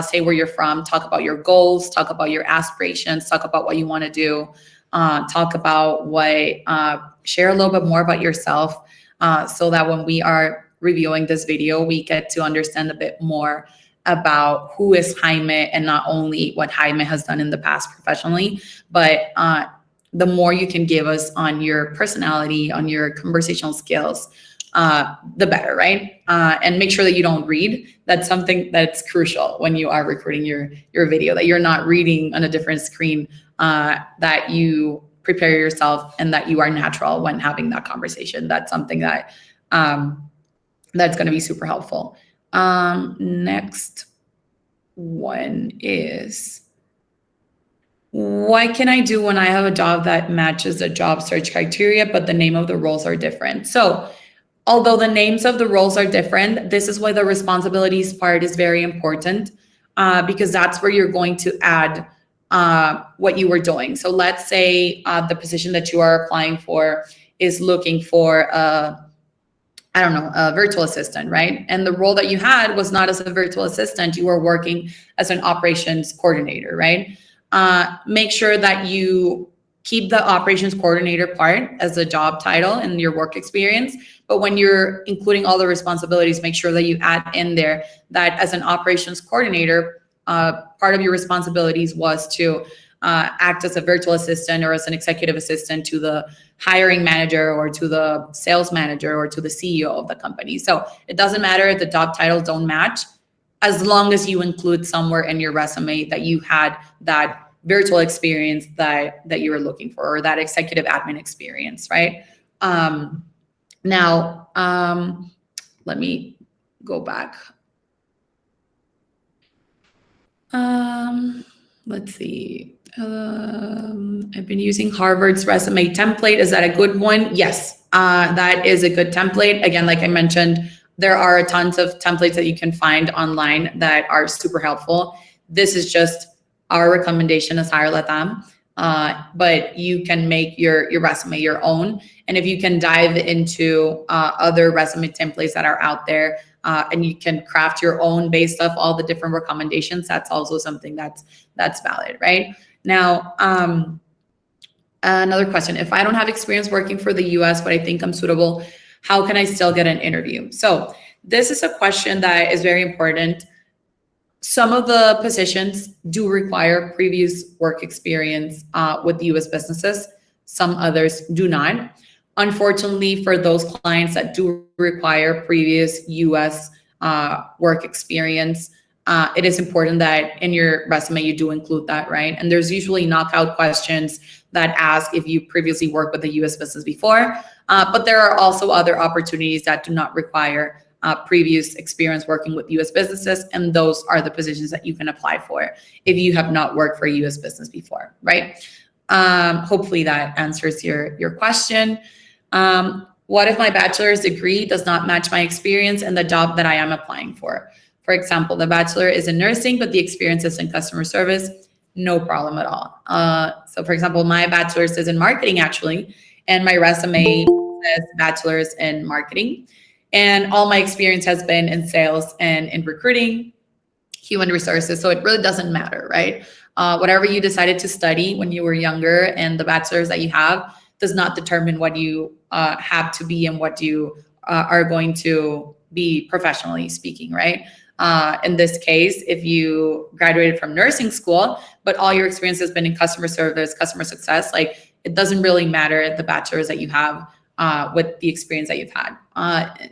A: say where you're from, talk about your goals, talk about your aspirations, talk about what you want to do, talk about share a little bit more about yourself, so that when we are reviewing this video, we get to understand a bit more about who is Jaime, and not only what Jaime has done in the past professionally, but the more you can give us on your personality, on your conversational skills, the better, right? And make sure that you don't read. That's something that's crucial when you are recording your video, that you're not reading on a different screen, that you prepare yourself and that you are natural when having that conversation. That's something that that's going to be super helpful. Next one is, what can I do when I have a job that matches the job search criteria, but the name of the roles are different? So although the names of the roles are different, this is why the responsibilities part is very important, because that's where you're going to add what you were doing. So let's say the position that you are applying for is looking for a I don't know, a virtual assistant, right? And the role that you had was not as a virtual assistant, you were working as an operations coordinator, right? Make sure that you keep the operations coordinator part as a job title in your work experience. But when you're including all the responsibilities, make sure that you add in there that as an operations coordinator, part of your responsibilities was to act as a virtual assistant or as an executive assistant to the hiring manager or to the sales manager or to the CEO of the company. So it doesn't matter if the job titles don't match, as long as you include somewhere in your resume that you had that virtual experience that you were looking for, or that executive admin experience, right? Now, let me go back. Let's see. I've been using Harvard's resume template. Is that a good one? Yes, that is a good template. Again, like I mentioned, there are tons of templates that you can find online that are super helpful. This is just our recommendation as Hire Latam, but you can make your resume your own. And if you can dive into other resume templates that are out there, and you can craft your own based off all the different recommendations, that's also something that's valid, right? Now, another question: if I don't have experience working for the US, but I think I'm suitable, how can I still get an interview? So this is a question that is very important. Some of the positions do require previous work experience with US businesses. Some others do not. Unfortunately, for those clients that do require previous US work experience, it is important that in your resume you do include that, right? And there's usually knockout questions that ask if you previously worked with a US business before, but there are also other opportunities that do not require previous experience working with US businesses, and those are the positions that you can apply for if you have not worked for a US business before, right? Hopefully that answers your question. What if my bachelor's degree does not match my experience and the job that I am applying for? For example, the bachelor is in nursing, but the experience is in customer service. No problem at all. So for example, my bachelor's is in marketing actually, and my resume says bachelor's in marketing. And all my experience has been in sales and in recruiting, human resources. So it really doesn't matter, right? Whatever you decided to study when you were younger and the bachelor's that you have does not determine what you have to be and what you are going to be professionally speaking, right? In this case, if you graduated from nursing school, but all your experience has been in customer service, customer success, like it doesn't really matter the bachelor's that you have with the experience that you've had.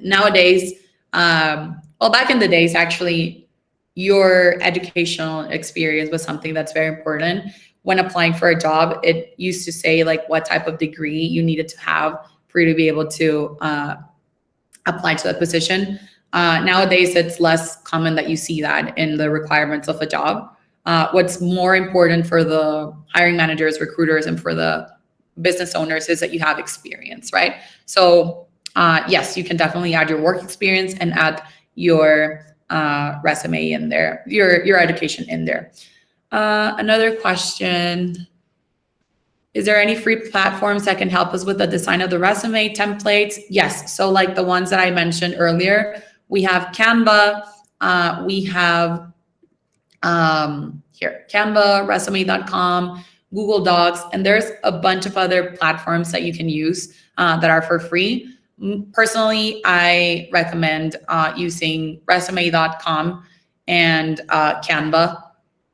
A: Nowadays, well, back in the days, actually, your educational experience was something that's very important. When applying for a job, it used to say like what type of degree you needed to have for you to be able to apply to that position. Nowadays, it's less common that you see that in the requirements of a job. What's more important for the hiring managers, recruiters, and for the business owners is that you have experience, right? So yes, you can definitely add your work experience and add your resume in there, your education in there. Another question: is there any free platforms that can help us with the design of the resume templates? Yes. So like the ones that I mentioned earlier, we have Canva, we have here, Canva, resume.com, Google Docs, and there's a bunch of other platforms that you can use that are for free. Personally, I recommend using resume.com and Canva.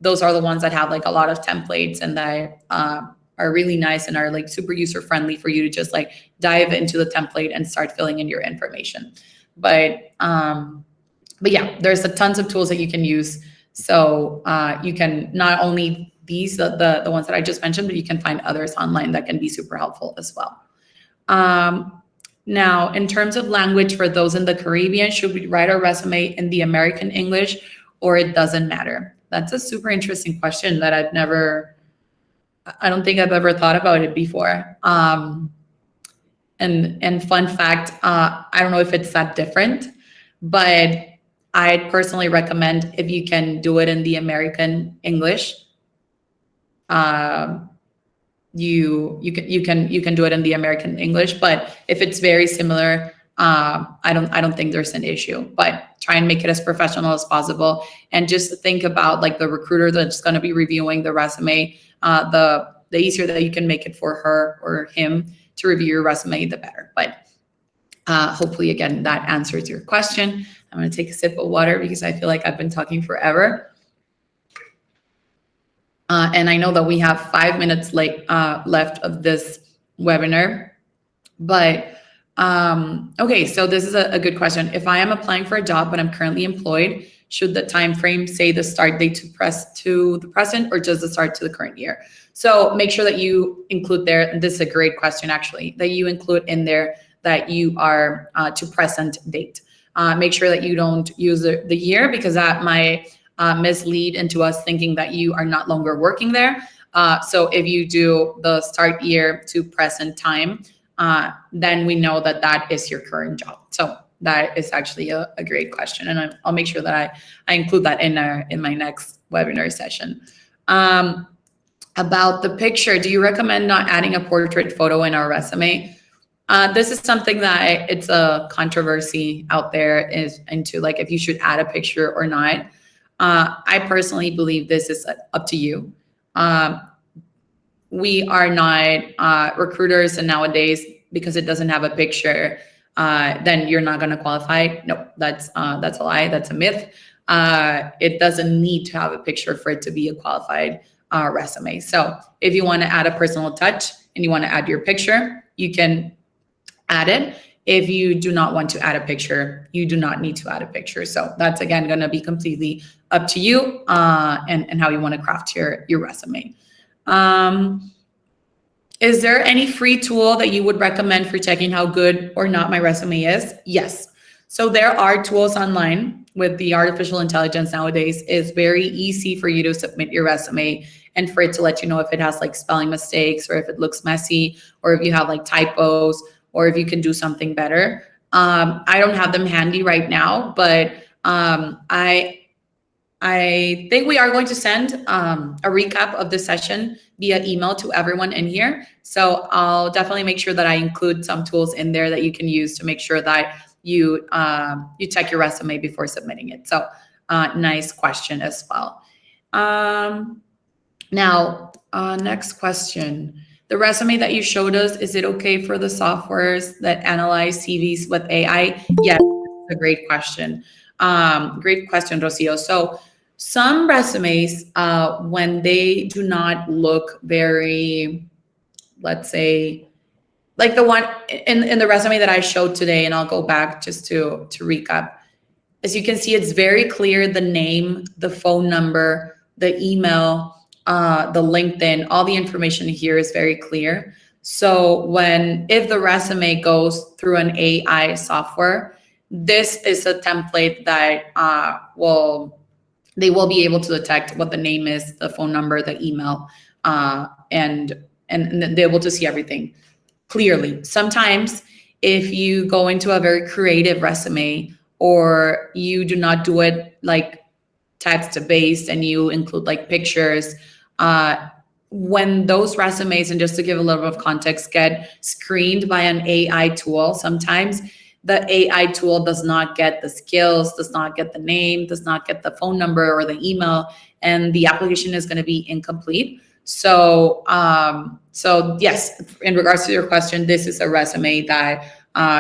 A: Those are the ones that have like a lot of templates and that are really nice and are like super user friendly for you to just like dive into the template and start filling in your information. But yeah, there's tons of tools that you can use. So you can not only these, the ones that I just mentioned, but you can find others online that can be super helpful as well. Now, in terms of language for those in the Caribbean, should we write our resume in the American English or it doesn't matter? That's a super interesting question that I don't think I've ever thought about it before. And fun fact, I don't know if it's that different, but I personally recommend if you can do it in the American English, you can do it in the American English. But if it's very similar, I don't think there's an issue, but try and make it as professional as possible. And just think about like the recruiter that's going to be reviewing the resume. The easier that you can make it for her or him to review your resume, the better. But hopefully, again, that answers your question. I'm going to take a sip of water because I feel like I've been talking forever. And I know that we have 5 minutes left of this webinar. But okay, so this is a good question. If I am applying for a job but I'm currently employed, should the time frame say the start date to the present or just the start to the current year? So make sure that you include there, and this is a great question actually, that you include in there that you are to present date. Make sure that you don't use the year, because that might mislead into us thinking that you are not longer working there. So if you do the start year to present time, then we know that that is your current job. So that is actually a great question, and I'll make sure that I include that in my next webinar session. About the picture, do you recommend not adding a portrait photo in our resume? This is something that it's a controversy out there is into like if you should add a picture or not. I personally believe this is up to you. We are not recruiters, and nowadays, because it doesn't have a picture, then you're not going to qualify. No, that's a lie. That's a myth. It doesn't need to have a picture for it to be a qualified resume. So if you want to add a personal touch and you want to add your picture, you can add it. If you do not want to add a picture, you do not need to add a picture. So that's, again, going to be completely up to you and how you want to craft your resume. Is there any free tool that you would recommend for checking how good or not my resume is? Yes. So there are tools online. With the artificial intelligence nowadays, it's very easy for you to submit your resume and for it to let you know if it has like spelling mistakes or if it looks messy or if you have like typos or if you can do something better. I don't have them handy right now, but I think we are going to send a recap of the session via email to everyone in here. So I'll definitely make sure that I include some tools in there that you can use to make sure that you check your resume before submitting it. So nice question as well. Now, next question. The resume that you showed us, is it okay for the softwares that analyze CVs with AI? Yes, that's a great question. Great question, Rocio. So some resumes, when they do not look very, let's say, like the one in the resume that I showed today, and I'll go back just to recap. As you can see, it's very clear, the name, the phone number, the email, the LinkedIn, all the information here is very clear. So if the resume goes through an AI software, this is a template that they will be able to detect what the name is, the phone number, the email, and they're able to see everything clearly. Sometimes if you go into a very creative resume or you do not do it like text-based and you include like pictures, when those resumes, and just to give a little bit of context, get screened by an AI tool, sometimes the AI tool does not get the skills, does not get the name, does not get the phone number or the email, and the application is going to be incomplete. So, yes, in regards to your question, this is a resume that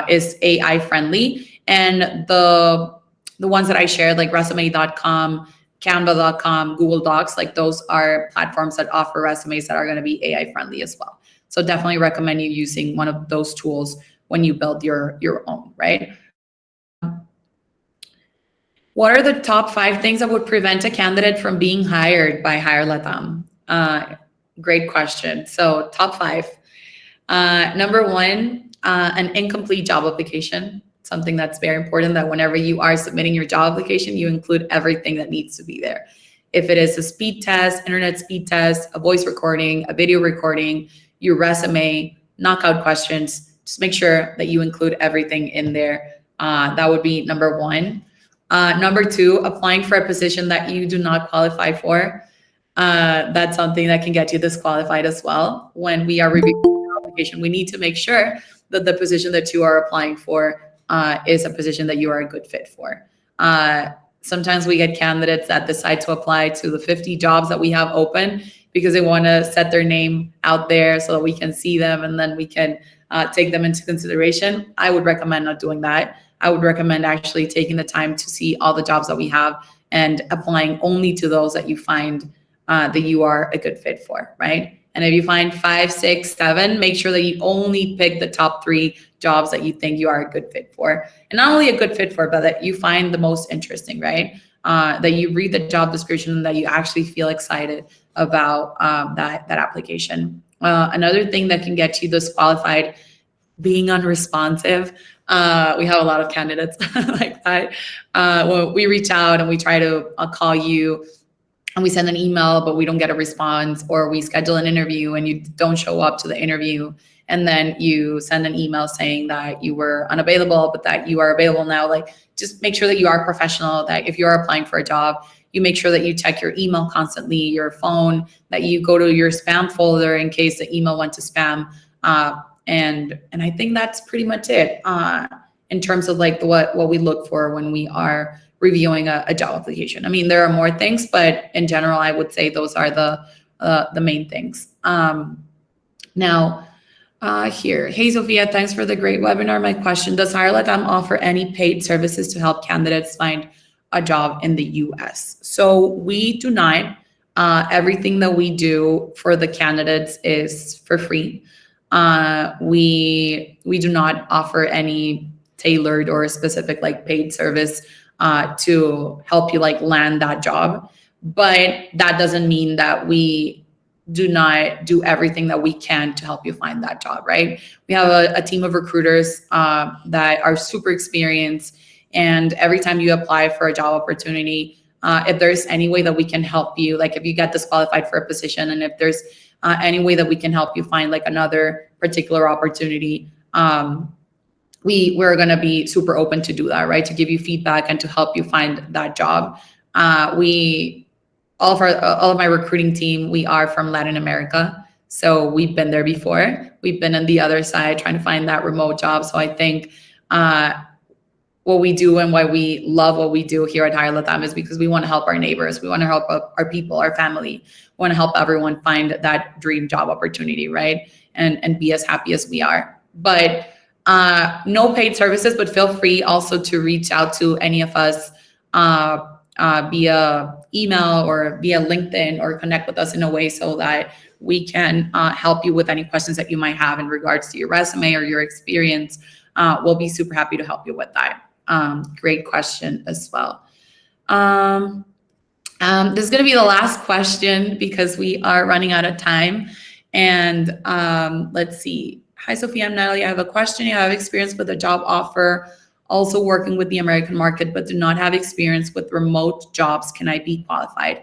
A: is AI friendly, and the ones that I shared, like resume.com, canva.com, Google Docs, like those are platforms that offer resumes that are going to be AI friendly as well. So definitely recommend you using one of those tools when you build your own, right? What are the top 5 things that would prevent a candidate from being hired by HireLatam? Great question. So top 5. Number 1, an incomplete job application. Something that's very important, that whenever you are submitting your job application, you include everything that needs to be there. If it is a speed test, internet speed test, a voice recording, a video recording, your resume, knockout questions, just make sure that you include everything in there. That would be number 1. Number 2, applying for a position that you do not qualify for. That's something that can get you disqualified as well. When we are reviewing the application, we need to make sure that the position that you are applying for is a position that you are a good fit for. Sometimes we get candidates that decide to apply to the 50 jobs that we have open because they want to set their name out there so that we can see them and then we can take them into consideration. I would recommend not doing that. I would recommend actually taking the time to see all the jobs that we have and applying only to those that you find that you are a good fit for, right? And if you find 5, 6, 7, make sure that you only pick the top 3 jobs that you think you are a good fit for. And not only a good fit for, but that you find the most interesting, right? That you read the job description and that you actually feel excited about that application. Another thing that can get you disqualified, being unresponsive. We have a lot of candidates like that. When we reach out and we try to call you, and we send an email, but we don't get a response, or we schedule an interview and you don't show up to the interview, and then you send an email saying that you were unavailable, but that you are available now. Like, just make sure that you are professional, that if you're applying for a job, you make sure that you check your email constantly, your phone, that you go to your spam folder in case the email went to spam. And I think that's pretty much it in terms of like what we look for when we are reviewing a job application. I mean, there are more things, but in general, I would say those are the main things. Now, here, hey Sophia, thanks for the great webinar. My question: does HireLatam offer any paid services to help candidates find a job in the U.S.? So we do not. Everything that we do for the candidates is for free. We do not offer any tailored or specific like paid service to help you like land that job. But that doesn't mean that we do not do everything that we can to help you find that job, right? We have a team of recruiters that are super experienced. And every time you apply for a job opportunity, if there's any way that we can help you, like if you get disqualified for a position, and if there's any way that we can help you find like another particular opportunity, we're going to be super open to do that, right? To give you feedback and to help you find that job. All of my recruiting team, we are from Latin America. So we've been there before. We've been on the other side trying to find that remote job. So I think what we do and why we love what we do here at HireLatam is because we want to help our neighbors. We want to help our people, our family. We want to help everyone find that dream job opportunity, right? And be as happy as we are. But no paid services, but feel free also to reach out to any of us via email or via LinkedIn, or connect with us in a way so that we can help you with any questions that you might have in regards to your resume or your experience. We'll be super happy to help you with that. Great question as well. This is going to be the last question because we are running out of time. And let's see. Hi, Sophia, I'm Natalie. I have a question. I have experience with a job offer, also working with the American market, but do not have experience with remote jobs. Can I be qualified?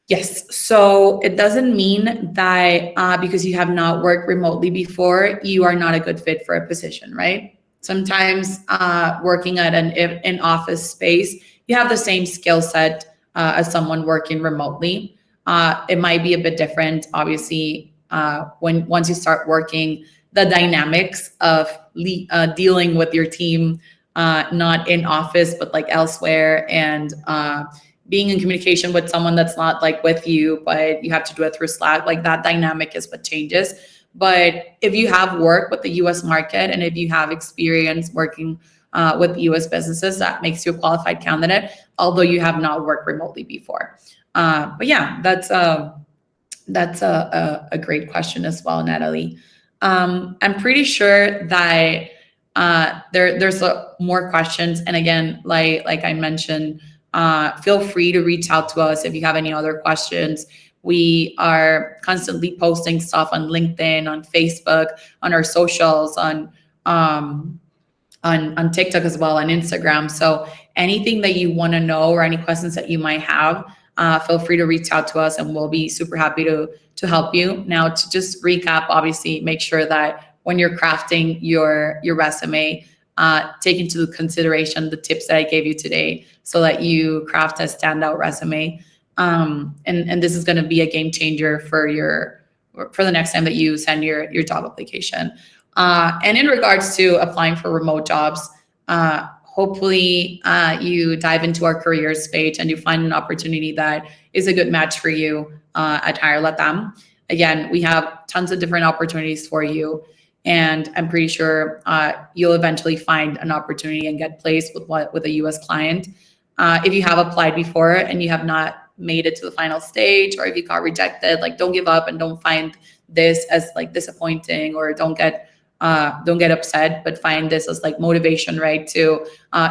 A: Yes. So it doesn't mean that because you have not worked remotely before, you are not a good fit for a position, right? Sometimes working at an in-office space, you have the same skill set as someone working remotely. It might be a bit different, obviously, once you start working, the dynamics of dealing with your team, not in office, but like elsewhere, and being in communication with someone that's not like with you, but you have to do it through Slack, like that dynamic is what changes. But if you have worked with the US market, and if you have experience working with US businesses, that makes you a qualified candidate, although you have not worked remotely before. But yeah, that's a great question as well, Natalie. I'm pretty sure that there's more questions. And again, like I mentioned, feel free to reach out to us if you have any other questions. We are constantly posting stuff on LinkedIn, on Facebook, on our socials, on TikTok as well, on Instagram. So anything that you want to know or any questions that you might have, feel free to reach out to us, and we'll be super happy to help you. Now, to just recap, obviously, make sure that when you're crafting your resume, take into consideration the tips that I gave you today so that you craft a standout resume. And this is going to be a game changer for the next time that you send your job application. And in regards to applying for remote jobs, hopefully you dive into our careers page and you find an opportunity that is a good match for you at Hire Latam. Again, we have tons of different opportunities for you, and I'm pretty sure you'll eventually find an opportunity and get placed with a U.S. client. If you have applied before and you have not made it to the final stage, or if you got rejected, like, don't give up and don't find this as like disappointing, or don't get upset, but find this as like motivation, right, to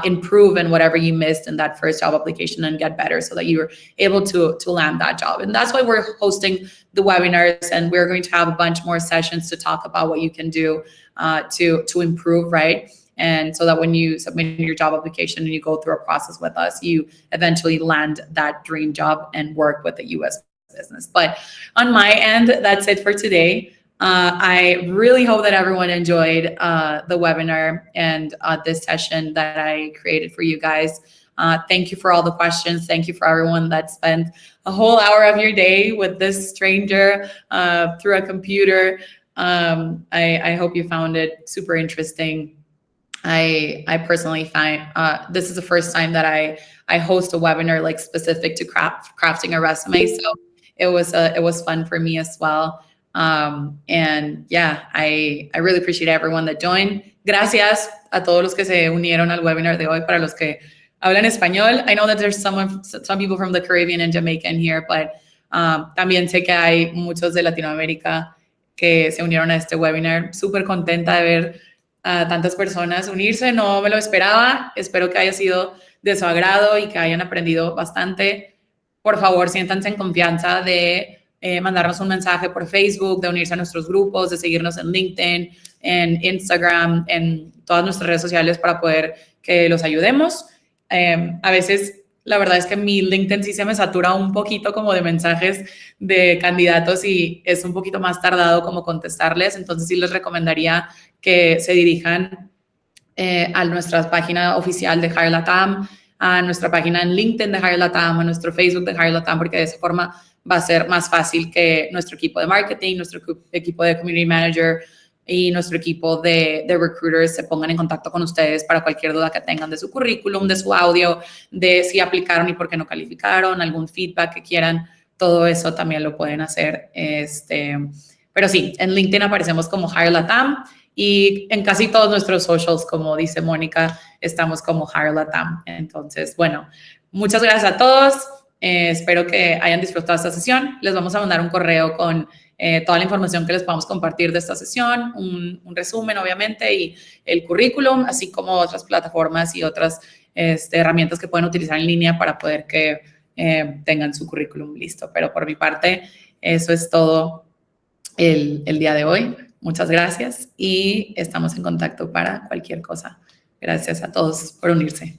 A: improve in whatever you missed in that first job application and get better so that you're able to land that job. And that's why we're hosting the webinars, and we're going to have a bunch more sessions to talk about what you can do to improve, right? And so that when you submit your job application and you go through a process with us, you eventually land that dream job and work with a U.S. business. But on my end, that's it for today. I really hope that everyone enjoyed the webinar and this session that I created for you guys. Thank you for all the questions. Thank you for everyone that spent a whole hour of your day with this stranger through a computer. I hope you found it super interesting. I personally find this is the first time that I host a webinar like specific to crafting a resume. So it was fun for me as well. And yeah, I really appreciate everyone that joined. Gracias a todos los que se unieron al webinar de hoy. Para los que hablan español, I know that there's some people from the Caribbean and Jamaica in here, but también sé que hay muchos de Latinoamérica que se unieron a este webinar. Súper contenta de ver a tantas personas unirse, no me lo esperaba. Espero que haya sido de su agrado y que hayan aprendido bastante. Por favor, siéntanse en confianza de mandarnos un mensaje por Facebook, de unirse a nuestros grupos, de seguirnos en LinkedIn, en Instagram, en todas nuestras redes sociales para poder que los ayudemos. A veces, la verdad es que mi LinkedIn sí se me satura un poquito como de mensajes de candidatos y es un poquito más tardado como contestarles. Entonces sí les recomendaría que se dirijan a nuestra página oficial de Hire Latam, a nuestra página en LinkedIn de Hire Latam, a nuestro Facebook de Hire Latam, porque de esa forma va a ser más fácil que nuestro equipo de marketing, nuestro equipo de community manager y nuestro equipo de recruiters se pongan en contacto con ustedes para cualquier duda que tengan de su currículum, de su audio, de si aplicaron y por qué no calificaron, algún feedback que quieran. Todo eso también lo pueden hacer. Pero sí, en LinkedIn aparecemos como Hire Latam y en casi todos nuestros socials, como dice Mónica, estamos como Hire Latam. Entonces, bueno, muchas gracias a todos. Espero que hayan disfrutado esta sesión. Les vamos a mandar un correo con toda la información que les podamos compartir de esta sesión, un resumen, obviamente, y el currículum, así como otras plataformas y otras herramientas que pueden utilizar en línea para poder que tengan su currículum listo. Pero por mi parte, eso es todo el día de hoy. Muchas gracias y estamos en contacto para cualquier cosa. Gracias a todos por unirse.